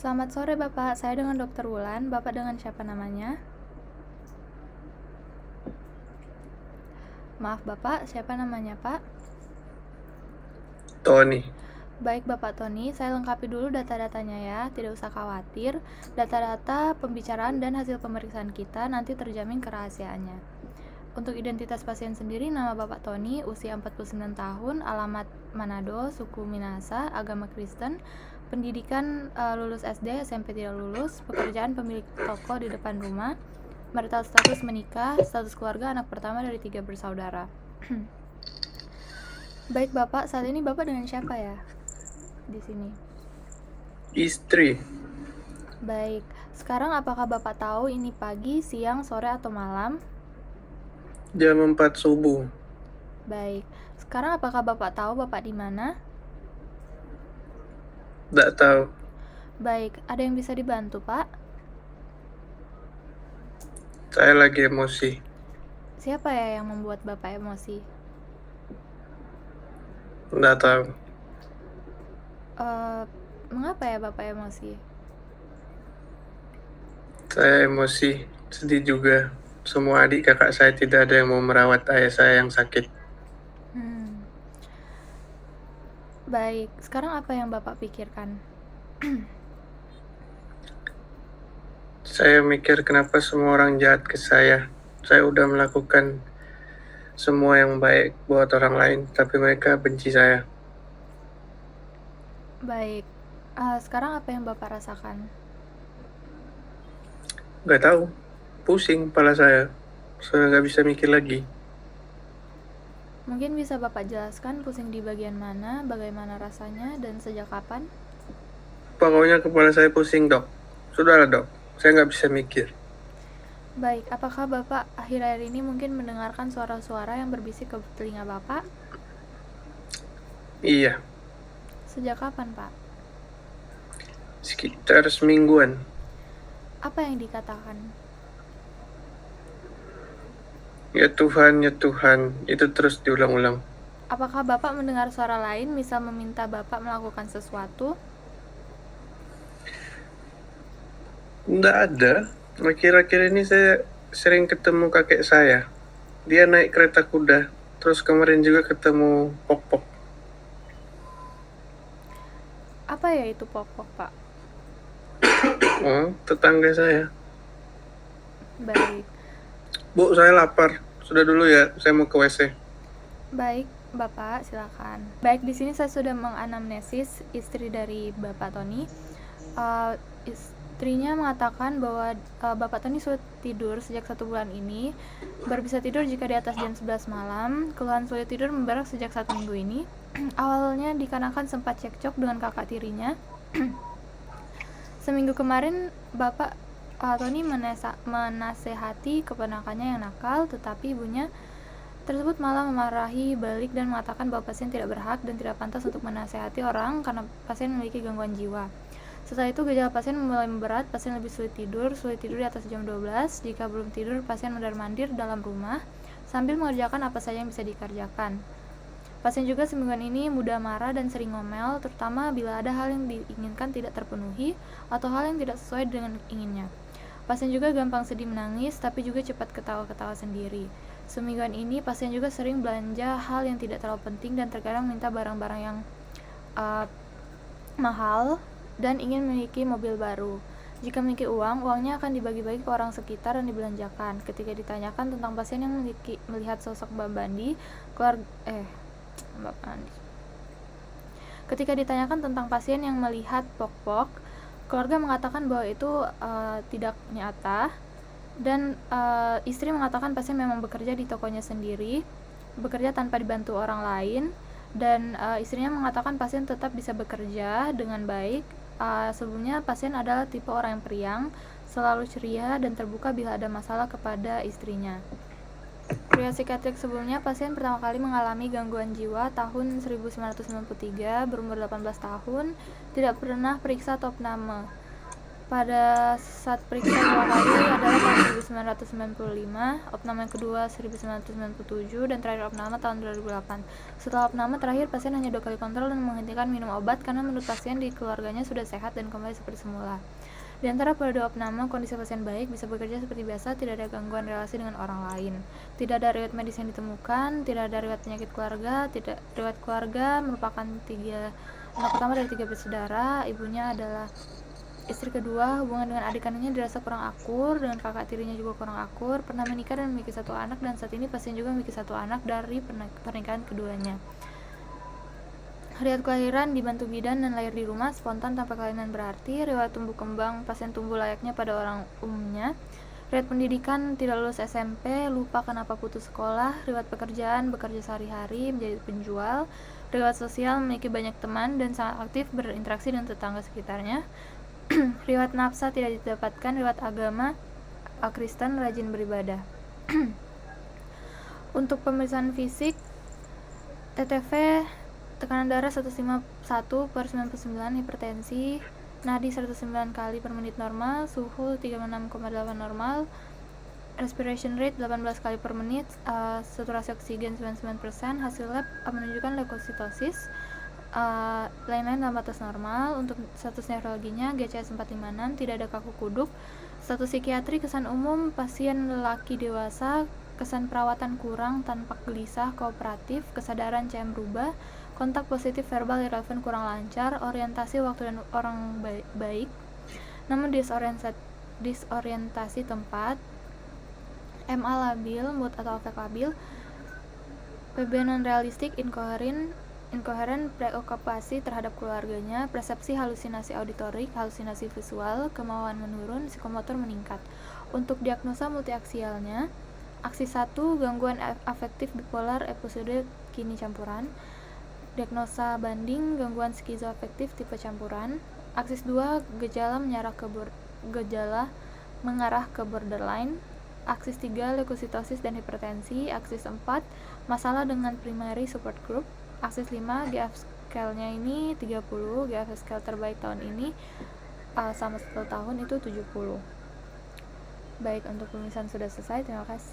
Selamat sore Bapak, saya dengan Dr. Wulan. Bapak dengan siapa namanya? Maaf Bapak, siapa namanya Pak? Tony. Baik Bapak Tony, saya lengkapi dulu data-datanya ya, tidak usah khawatir. Data-data pembicaraan dan hasil pemeriksaan kita nanti terjamin kerahasiaannya. Untuk identitas pasien sendiri, nama Bapak Tony, usia 49 tahun, alamat Manado, suku Minahasa, agama Kristen, pendidikan lulus SD, SMP tidak lulus, pekerjaan pemilik toko di depan rumah, marital status menikah, status keluarga anak pertama dari 3 bersaudara. Baik Bapak, saat ini Bapak dengan siapa ya di sini? Istri. Baik, sekarang apakah Bapak tahu ini pagi, siang, sore, atau malam? Jam 4 subuh. Baik, sekarang apakah Bapak tahu Bapak di mana? Tidak tahu. Baik, ada yang bisa dibantu Pak? Saya lagi emosi. Siapa ya yang membuat Bapak emosi? Tidak tahu. Mengapa ya Bapak emosi? Saya emosi, sedih juga. Semua adik kakak saya tidak ada yang mau merawat ayah saya yang sakit. Baik, sekarang apa yang Bapak pikirkan? Saya mikir kenapa semua orang jahat ke saya. Saya udah melakukan semua yang baik buat orang lain, tapi mereka benci saya. Baik, sekarang apa yang Bapak rasakan? Gak tahu. Pusing kepala saya. Saya gak bisa mikir lagi. Mungkin bisa Bapak jelaskan pusing di bagian mana, bagaimana rasanya, dan sejak kapan? Pokoknya kepala saya pusing, dok. Sudahlah, dok. Saya nggak bisa mikir. Baik, apakah Bapak akhir-akhir ini mungkin mendengarkan suara-suara yang berbisik ke telinga Bapak? Iya, Sejak kapan, Pak? sekitar semingguan. Apa yang dikatakan? Ya Tuhan, itu terus diulang-ulang. Apakah Bapak mendengar suara lain, misal meminta Bapak melakukan sesuatu? Nggak ada. Akhir-akhir ini saya sering ketemu kakek saya. Dia naik kereta kuda. Terus kemarin juga ketemu Pok-Pok. Apa ya itu pokok, Pak? Oh, tetangga saya. Baik. Bu, saya lapar. Sudah dulu ya, saya mau ke WC. Baik, Bapak, silakan. Baik, di sini saya sudah menganamnesis istri dari Bapak Tony. Istrinya mengatakan bahwa Bapak Tony sulit tidur sejak 1 bulan ini, baru bisa tidur jika di atas jam 11 malam. Keluhan sulit tidur memberat sejak 1 minggu ini. Awalnya dikarenakan sempat cekcok dengan kakak tirinya. Seminggu kemarin Bapak Tony menasehati keponakannya yang nakal, tetapi ibunya tersebut malah memarahi balik dan mengatakan bahwa pasien tidak berhak dan tidak pantas untuk menasehati orang karena pasien memiliki gangguan jiwa. Setelah itu gejala pasien mulai memberat, pasien lebih sulit tidur di atas jam 12. Jika belum tidur, pasien mondar-mandir dalam rumah sambil mengerjakan apa saja yang bisa dikerjakan. Pasien juga semingguan ini mudah marah dan sering ngomel, terutama bila ada hal yang diinginkan tidak terpenuhi atau hal yang tidak sesuai dengan inginnya. Pasien juga gampang sedih menangis, tapi juga cepat ketawa-ketawa sendiri. Semingguan ini pasien juga sering belanja hal yang tidak terlalu penting dan terkadang minta barang-barang yang mahal dan ingin memiliki mobil baru. Jika memiliki uang, uangnya akan dibagi-bagi ke orang sekitar dan dibelanjakan. Ketika ditanyakan tentang pasien yang melihat sosok Mbak Bandi, Ketika ditanyakan tentang pasien yang melihat Pok-Pok, keluarga mengatakan bahwa itu tidak nyata, dan istri mengatakan pasien memang bekerja di tokonya sendiri, bekerja tanpa dibantu orang lain, dan istrinya mengatakan pasien tetap bisa bekerja dengan baik. Sebelumnya pasien adalah tipe orang yang periang, selalu ceria dan terbuka bila ada masalah kepada istrinya. Pria psikiatrik sebelumnya, pasien pertama kali mengalami gangguan jiwa tahun 1993, berumur 18 tahun, tidak pernah periksa atau opname. pada saat periksa 2 kali adalah tahun 1995, opname yang kedua 1997, dan terakhir opname tahun 2008. Setelah opname terakhir, pasien hanya 2 kali kontrol dan menghentikan minum obat karena menurut pasien di keluarganya sudah sehat dan kembali seperti semula. Di antara pada 2 opname, kondisi pasien baik, bisa bekerja seperti biasa, tidak ada gangguan relasi dengan orang lain. Tidak ada riwayat medis yang ditemukan, tidak ada riwayat penyakit keluarga, riwayat keluarga merupakan anak pertama dari 3 bersaudara, ibunya adalah istri kedua, hubungan dengan adik kandungnya dirasa kurang akur, dengan kakak tirinya juga kurang akur, pernah menikah dan memiliki 1 anak, dan saat ini pasien juga memiliki 1 anak dari pernikahan keduanya. Riwayat kelahiran dibantu bidan dan lahir di rumah, spontan tanpa kelainan berarti. Riwayat tumbuh kembang, pasien tumbuh layaknya pada orang umumnya. Riwayat pendidikan, tidak lulus SMP, lupa kenapa putus sekolah. Riwayat pekerjaan, bekerja sehari-hari, menjadi penjual. Riwayat sosial, memiliki banyak teman dan sangat aktif berinteraksi dengan tetangga sekitarnya. Riwayat nafsa tidak didapatkan. Riwayat agama, Kristen, rajin beribadah. Untuk pemeriksaan fisik, TTV tekanan darah 151/99, hipertensi, nadi 109 kali per menit normal, suhu 36,8 normal, respiration rate 18 kali per menit, saturasi oksigen 99%, hasil lab menunjukkan leukositosis, lain-lain dalam batas normal. Untuk status neurologinya GCS 456, tidak ada kaku kuduk. Status psikiatri, kesan umum, pasien lelaki dewasa, kesan perawatan kurang, tampak gelisah, kooperatif, kesadaran CM berubah, kontak positif verbal irrelevant kurang lancar, orientasi waktu dan orang baik, namun disorientasi tempat, MA labil, mood atau afek labil, PB non-realistik, incoherent, preokupasi terhadap keluarganya, persepsi halusinasi auditorik, halusinasi visual, kemauan menurun, psikomotor meningkat. Untuk diagnosa multiaksialnya, aksi 1, gangguan afektif bipolar episode kini campuran. Diagnosa banding, gangguan skizoafektif tipe campuran. Aksis 2, gejala mengarah ke borderline. Aksis 3, leukositosis dan hipertensi. Aksis 4, masalah dengan primary support group. Aksis 5, GF scale-nya ini 30, GF scale terbaik tahun ini sama 1 tahun itu 70. Baik, untuk pemeriksaan sudah selesai, terima kasih.